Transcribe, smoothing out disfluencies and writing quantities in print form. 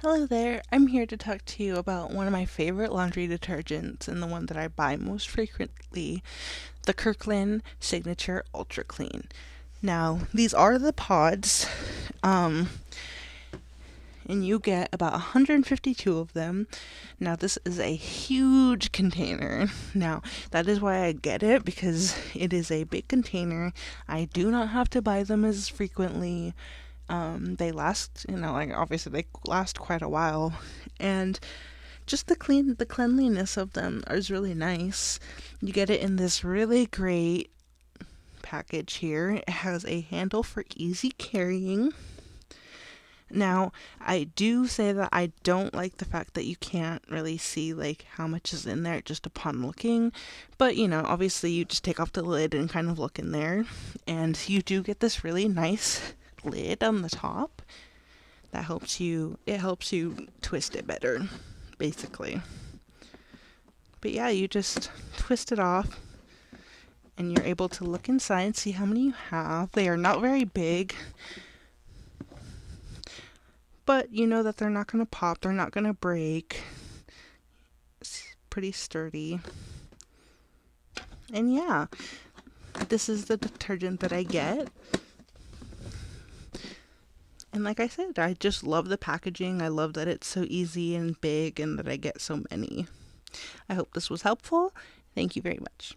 Hello there. I'm here to talk to you about one of my favorite laundry detergents and the one that I buy most frequently, the Kirkland Signature Ultra Clean. Now, these are the pods, um, and you get about 152 of them. Now, this is a huge container. Now, that is why I get it, because it is a big container. I do not have to buy them as frequently. They last, like obviously they last quite a while, and just the cleanliness of them is really nice. You get it in this really great package here. It has a handle for easy carrying. Now, I do say that I don't like the fact that you can't really see like how much is in there just upon looking, but obviously you just take off the lid and kind of look in there, and you do get this really nice lid on the top that helps you twist it better, basically. But yeah, you just twist it off and you're able to look inside and see how many you have. They are not very big, but you know that they're not going to pop, they're not going to break. It's pretty sturdy. And yeah, this is the detergent that I get. And like I said, I just love the packaging. I love that it's so easy and big and that I get so many. I hope this was helpful. Thank you very much.